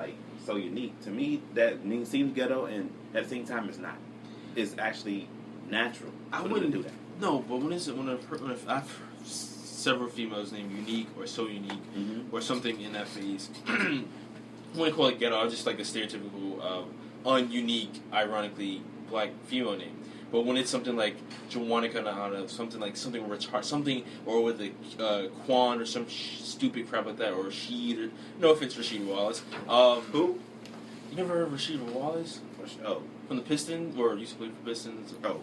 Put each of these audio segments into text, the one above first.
like so unique. To me, that name seems ghetto, and at the same time, it's not. It's actually natural. I wouldn't do that. No, but when if I've several females named unique or so unique or something in that phase, I wouldn't call it ghetto. It's just like a stereotypical, ununique, ironically black female name. But when it's something like Jawanica Nahana, something retarded, something, or with a Quan or some stupid crap like that, or Rashid, or no offense, Rasheed Wallace. Who? You never heard of Rasheed Wallace? Oh, from the Pistons, or used to play for Pistons. Oh,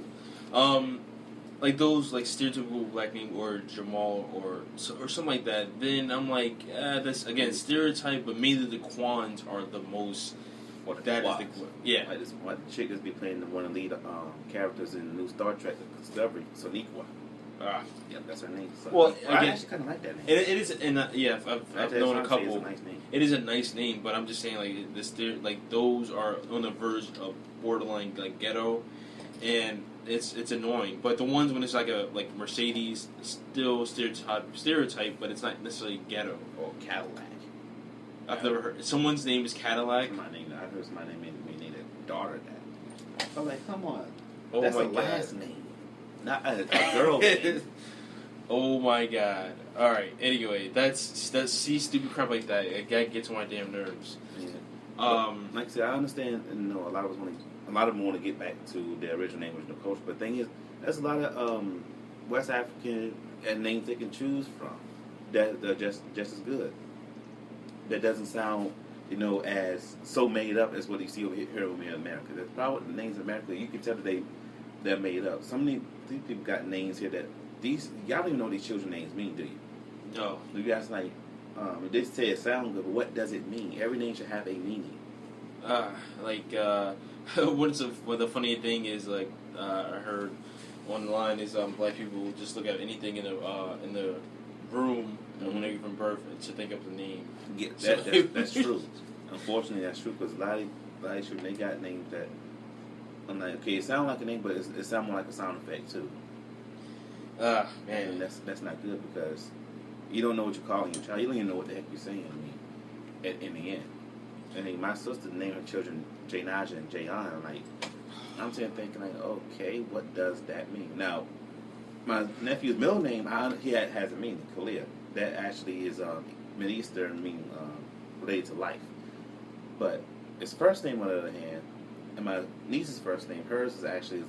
like those like stereotypical black name or Jamal or something like that. Then I'm like, that's again stereotype, but mainly the Quans are the most. That is the yeah. Like this one chick is be playing one of the lead characters in the new Star Trek Discovery, Soniqua. Yeah, that's her name. So, well, I actually kind of like that name. It is, and yeah, I've known a couple. It's a nice name. It is a nice name, but I'm just saying like those are on the verge of borderline like ghetto, and it's annoying. But the ones when it's like Mercedes, still stereotype, but it's not necessarily ghetto. Or Cadillac. I've never heard someone's name is Cadillac. I heard somebody named a daughter that. I'm like, come on. Oh that's my a God. last name, not a girl name. Oh my God! All right. Anyway, that's see stupid crap like that. It gets on my damn nerves. Yeah. Like I said, I understand. You know, a lot of them want to get back to their original name, original culture. But the thing is, there's a lot of West African names they can choose from that are just as good. That doesn't sound, as so made up as what you see over here in America. There's probably the names in America you can tell that they're made up. Some of these people got names here that y'all don't even know what these children's names mean, do you? No. You guys they say it sounds good, but what does it mean? Every name should have a meaning. The funny thing is I heard online is black people just look at anything in the room when they give from birth to think of the name. Yeah, that's true. Unfortunately, that's true because a lot of children they got names that I'm like, okay, it sounds like a name, but it sounds more like a sound effect too. Man, and that's not good because you don't know what you're calling your child. You don't even know what the heck you're saying. I mean, in the end, I mean, my sister named her children Janaja and Jayon. Like, I'm sitting thinking, like, okay, what does that mean? Now, my nephew's middle name, he has a meaning, Khalil. That actually is Mideastern, meaning related to life. But his first name, on the other hand, and my niece's first name, hers is actually,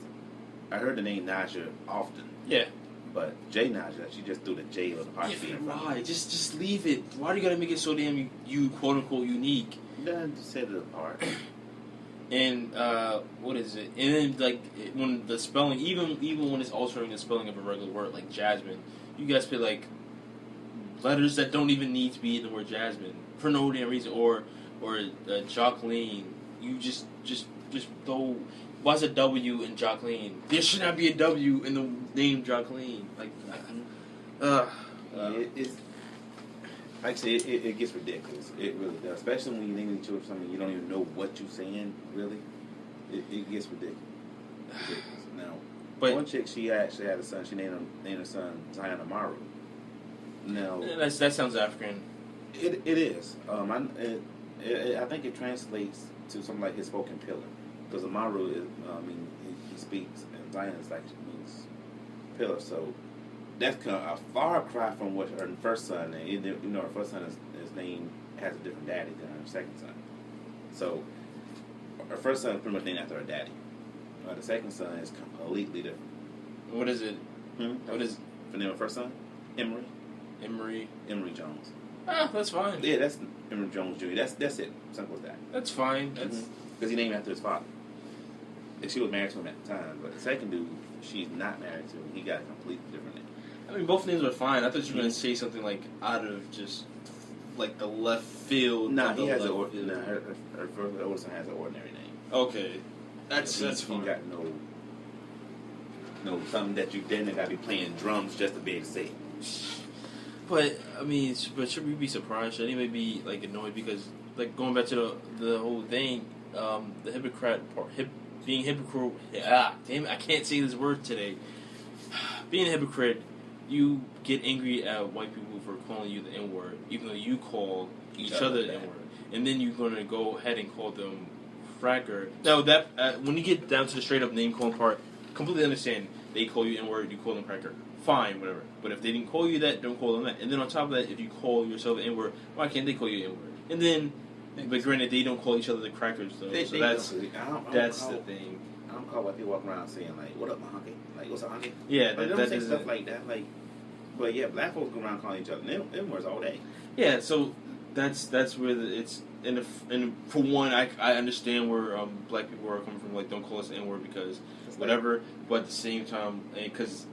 I heard the name Naja often. Yeah. But J Naja, she just threw the J or the apostrophe. Yeah, right. Just leave it. Why do you gotta make it so damn you quote unquote unique? Then just set it apart. And what is it? And then when the spelling, even when it's altering the spelling of a regular word like Jasmine, you guys put letters that don't even need to be in the word Jasmine for no damn reason, or Jacqueline. You just throw. Why's a W in Jacqueline? There should not be a W in the name Jacqueline. It's like I say, it gets ridiculous. It really does, especially when you name your children something you don't even know what you're saying. Really, it gets ridiculous. Now, one chick, she actually had a son. She named her son Zion Amaru. Now that sounds African. It is. I think it translates to something like his spoken pillar, because Amaru is, he speaks, and Zion is means pillar. So that's kind of a far cry from what her first son. And her first son his name has a different daddy than her second son. So her first son is pretty much named after her daddy. The second son is completely different. What is it? What is the name of her first son? Emory Jones. Ah, that's fine. Yeah, that's Emory Jones Jr. That's it. Simple as that. That's fine. That's because he named after his father. And she was married to him at the time, but the second dude, she's not married to him. He got a completely different name. I mean, both names are fine. I thought you were going to say something out of just the left field. Nah, he has her oldest son has an ordinary name. Okay, that's fine. He got no something that you then got to be playing drums just to be able to say it. But I mean, should we be surprised? Should anybody be annoyed because going back to the whole thing, the hypocrite part, being hypocrite. Damn it, I can't say this word today. Being a hypocrite, you get angry at white people for calling you the N-word, even though you call each other the N-word. and then you're going to go ahead and call them fracker. Now, that when you get down to the straight up name calling part, completely understand. They call you N-word, you call them cracker. Fine, whatever. But if they didn't call you that, don't call them that. And then on top of that, if you call yourself N-word, why can't they call you N-word? And then, but granted, they don't call each other the crackers, though. So that's the thing. I don't call what people walk around saying, like, what up, my hunky? Like, what's up, hunky? Yeah, they don't say stuff like that. Like, but yeah, black folks go around calling each other N-words all day. Yeah, so that's where it's... And for one, I understand where black people are coming from. Like, don't call us N-word because whatever. But at the same time, because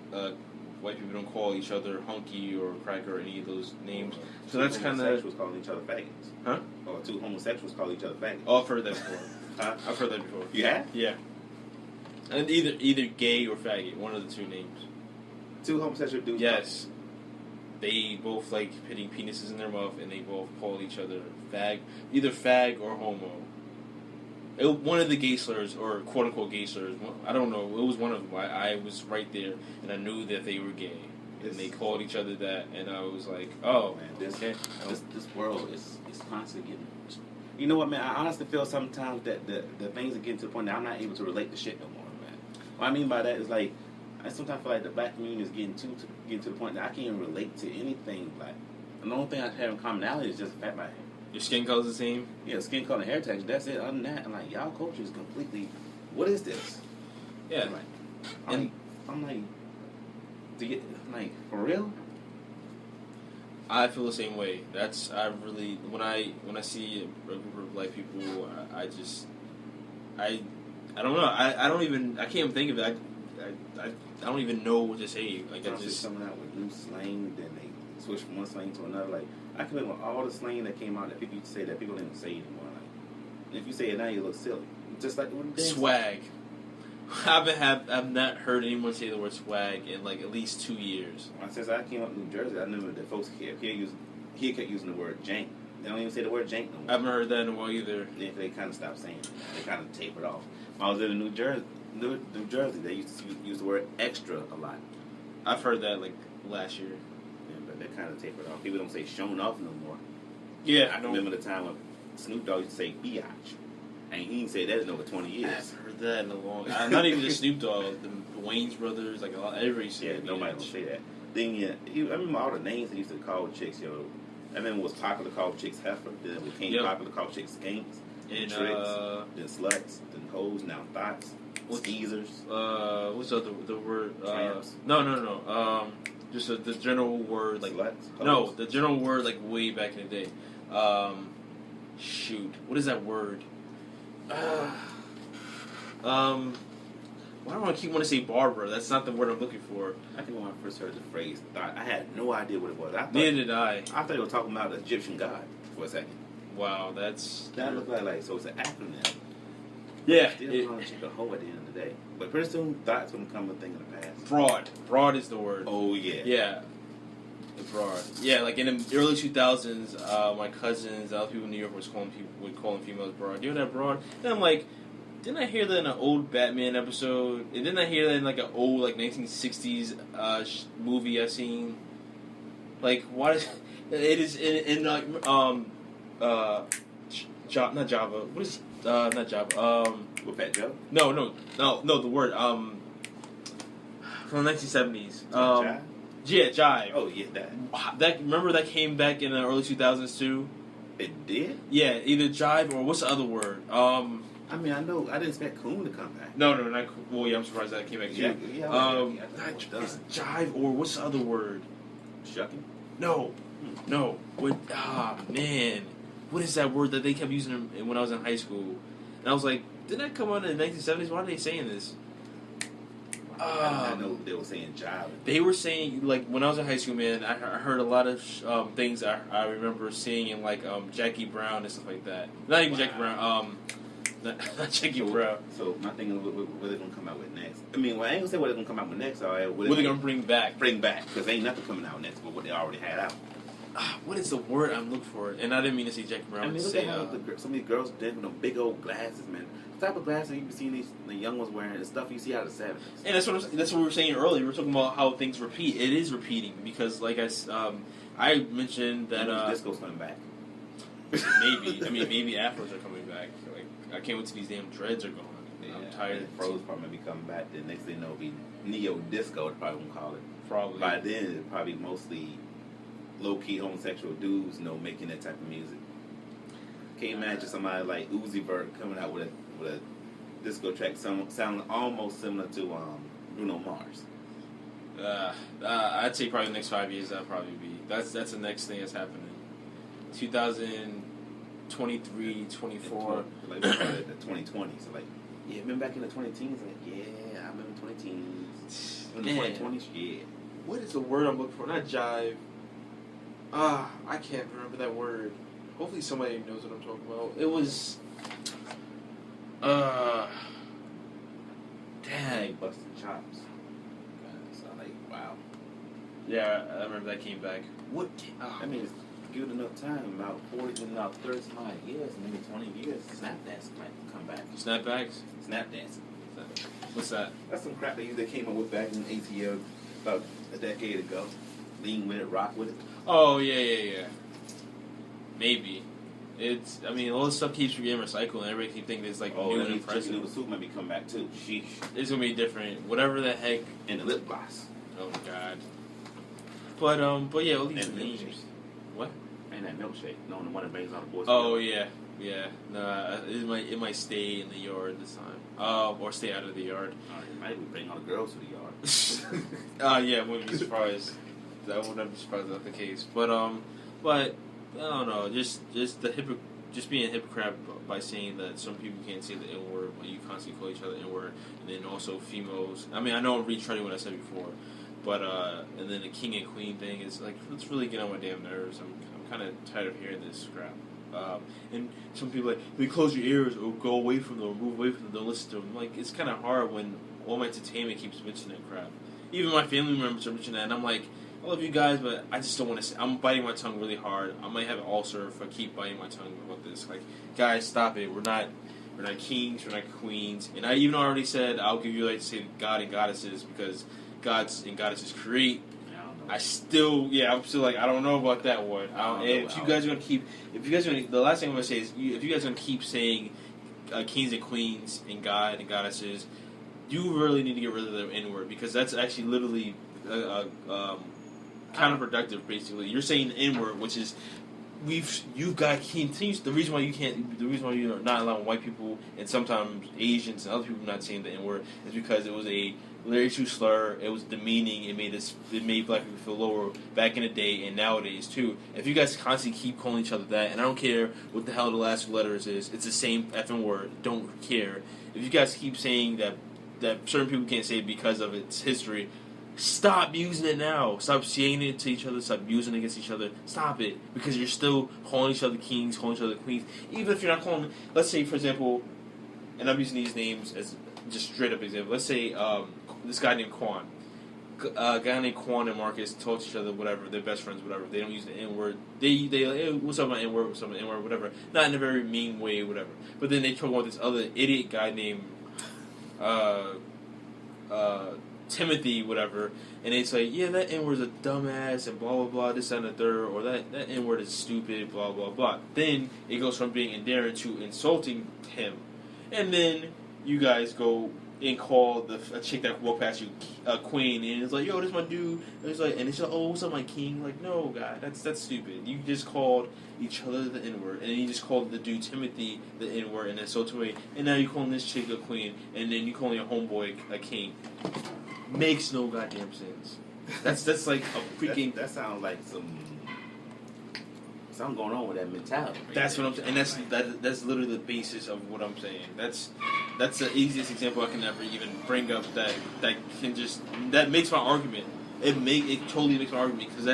white people don't call each other hunky or cracker or any of those names. So that's kind of... Homosexuals calling each other faggots. Huh? Or two homosexuals call each other faggots. Oh, I've heard that before. I've heard that before. You have? Yeah. And either gay or faggot, one of the two names. Two homosexual dudes? Yes. They both like putting penises in their mouth, and they both call each other fag, either fag or homo. One of the gay slurs, or quote-unquote gay slurs, I don't know, it was one of them. I was right there, and I knew that they were gay. And they called each other that, and I was like, oh, man, this world is constantly getting... You know what, man, I honestly feel sometimes that the things are getting to the point that I'm not able to relate to shit no more, man. What I mean by that is like, I sometimes feel like the black community is getting to the point that I can't even relate to anything black. And the only thing I have in commonality is just the fact my hair. Your skin color's the same? Yeah, skin color and hair texture, that's it. Other than that, I'm like, y'all culture is completely, what is this? Yeah. I'm like, for real? I feel the same way. I really, when I see a group of black people, I don't know. I can't even think of it. I don't even know what to say. Like, I just coming out with new slang, then they switch from one slang to another. Like, I come in with all the slang that came out that people used to say that people didn't say anymore. Like, if you say it now, you look silly. Just like the swag. I've not heard anyone say the word swag in like at least 2 years. Since I came up in New Jersey, I knew that folks kept using the word jank. They don't even say the word jank no more. I haven't heard that in a while either. Yeah, they kind of stopped saying it. They kind of tapered off. When I was in New Jersey, they used to use the word extra a lot. I've heard that like last year. Yeah, but they kind of tapered off. People don't say shown off no more. Yeah, I remember the time when Snoop Dogg used to say biatch. And he ain't said that in over 20 years. I've heard that in a long... not even the Snoop Dogg, the Wayans brothers, like everybody said. Yeah, nobody will say that. Then I remember all the names they used to call chicks, yo. I remember it was popular to call chicks heifer, then it became popular to call chicks skanks, and tricks, then sluts, then hoes, now thoughts, skeezers. What's the word? Tramps. No. Just the general word, like... Sluts? No, the general word, like, way back in the day. Shoot. What is that word? Why do I keep wanting to say Barbara? That's not the word I'm looking for. I think when I first heard the phrase, I had no idea what it was. Neither did I. I thought they were talking about the Egyptian god for a second. Wow, that's... That looked like so it's an acronym. Yeah. Still calling a chick a hoe at the end of the day. But pretty soon, thought's going to become a thing in the past. Broad. Broad is the word. Oh, yeah. Yeah. Broad. Yeah, like in the early 2000s, my cousins, other people in New York would call females broad. You know that broad? And I'm like, didn't I hear that in an old Batman episode? And didn't I hear that in like an old like 1960s movie I've seen? Like, why is it is in like not Java? What is not Java? What, Fat Joe? No. The word from the 1970s. Jive? Yeah, Jive. Oh yeah, that. Remember that came back in the early 2000s too. It did? Yeah, either Jive or what's the other word? I mean, I know. I didn't expect Coon to come back. No, not Coon. Well, yeah, I'm surprised that came back. Yeah. It's Jive or what's the other word? Shucking? No. What? Man. What is that word that they kept using when I was in high school? And I was like, didn't that come out in the 1970s? Why are they saying this? I know they were saying jive. They were saying, like, when I was in high school, man, I heard a lot of things I remember seeing in, like, Jackie Brown and stuff like that. Not even Jackie Brown, not Jackie Brown. So, my thing is, what they're going to come out with next? I mean, I ain't going to say what they're going to come out with next. What they're going to bring back. Because ain't nothing coming out next but what they already had out. What is the word I'm looking for? And I didn't mean to say Jackie Brown. I mean, look at how some of these girls did with them big old glasses, man. The type of glasses you see the young ones wearing, the stuff you see out of the 70s. And that's what we were saying earlier. We were talking about how things repeat. It is repeating because, like I mentioned that disco's coming back. Maybe. I mean, maybe afros are coming back. Like, I can't wait till these damn dreads are gone. Yeah, I'm tired. Fro's probably be coming back. The next thing you know, it'll be neo disco. They probably won't call it. Probably. By then, it'll probably mostly low key homosexual dudes, making that type of music. Can't imagine somebody like Uzi Vert coming out with a disco track sounding almost similar to Bruno Mars. I'd say probably the next 5 years that'll probably be. That's the next thing that's happening. 2023, 24. Like the 2020s. So like, yeah, remember back in the 2010s? Like, yeah, I remember 2010s. In the 2020s, yeah. What is the word I'm looking for? Not jive. I can't remember that word. Hopefully somebody knows what I'm talking about. It was... Dang, busting chops. So like, wow. Yeah, I remember that came back. What? I mean, it's good enough time, about 40, about 35 years, maybe 20 years, Snapdance might come back. Snapbacks? Snapdance. What's that? That's some crap they came up with back in ATL about a decade ago. Lean with it, rock with it. Oh, yeah. Maybe. It's, I mean, all this stuff keeps getting recycled, and everybody keeps thinking it's like new and impressive. New suit might be coming back too. Sheesh. It's gonna be different. Whatever the heck. And the lip gloss. Oh God. But yeah, all these names. What? And that milkshake. No, the one that brings all the boys. Oh together. Yeah. Nah, it might stay in the yard this time. Or stay out of the yard. It might even bring all the girls to the yard. Yeah, I wouldn't be surprised. I wouldn't be surprised if that's the case. But I don't know. Just being a hypocrite by saying that some people can't say the N word when you constantly call each other N word, and then also females. I mean, I know I'm retreading what I said before, but and then the king and queen thing is like, let's really get on my damn nerves. I'm kind of tired of hearing this crap. And some people like, they close your ears or go away from them or move away from them, don't listen to them. Like, it's kind of hard when all my entertainment keeps mentioning that crap. Even my family members are mentioning that, and I'm like, I love you guys, but I just don't want to say. I'm biting my tongue really hard. I might have an ulcer if I keep biting my tongue about this. Like, guys, stop it. We're not kings. We're not queens. And I even already said I'll give you the right to say God and goddesses because gods and goddesses create. I'm still like, I don't know about that one. If you guys are gonna the last thing I'm gonna say is, if you guys are gonna keep saying kings and queens and God and goddesses, you really need to get rid of the N word because that's actually literally counterproductive. Basically, you're saying the N word, which is you've got continues. The reason why you're not allowing white people and sometimes Asians and other people not saying the N word is because it was a racial slur. It was demeaning. It made black people feel lower back in the day and nowadays too. If you guys constantly keep calling each other that, and I don't care what the hell the last two letters is, it's the same effing word. Don't care. If you guys keep saying that certain people can't say it because of its history, stop using it now. Stop saying it to each other. Stop using it against each other. Stop it. Because you're still calling each other kings, calling each other queens. Even if you're not calling, let's say, for example, and I'm using these names as just straight up example. Let's say this guy named Quan. A guy named Quan and Marcus talk to each other, whatever. They're best friends, whatever. They don't use the N-word. They hey, what's up, my N-word? What's up, my N-word? Whatever. Not in a very mean way, whatever. But then they talk about this other idiot guy named Timothy, whatever, and they say, yeah, that N-word's a dumbass, and blah, blah, blah, this, and the third, or that N-word is stupid, blah, blah, blah. Then it goes from being endearing to insulting him. And then you guys go and call a chick that walked past you a queen, and it's like, yo, this is my dude. And it's like, oh, what's up, my king? Like, no, God, that's stupid. You just called each other the N-word, and then you just called the dude Timothy the N-word, and insulted me, and now you're calling this chick a queen, and then you're calling your homeboy a king. Makes no goddamn sense. That's like a freaking. That sounds like something going on with that mentality. That's what I'm saying, and that's literally the basis of what I'm saying. That's the easiest example I can ever even bring up that makes my argument. It totally makes my argument because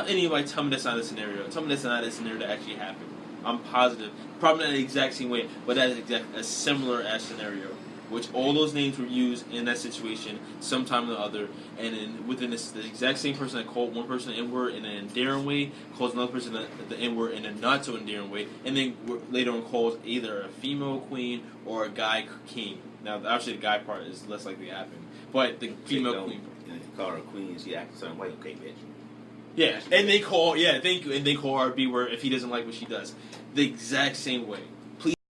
anybody tell me that's not a scenario. Tell me that's not a scenario that actually happened. I'm positive. Probably not the exact same way, but that is a similar as scenario. Which all those names were used in that situation sometime or the other, and within the exact same person that called one person the N-word in an endearing way, calls another person the N-word in a not so endearing way, and then later on calls either a female queen or a guy king. Now, obviously the guy part is less likely to happen, but the female queen. And if you call her a queen, she acts a certain way. Okay, bitch. Yeah, and they call her a B word if he doesn't like what she does. The exact same way.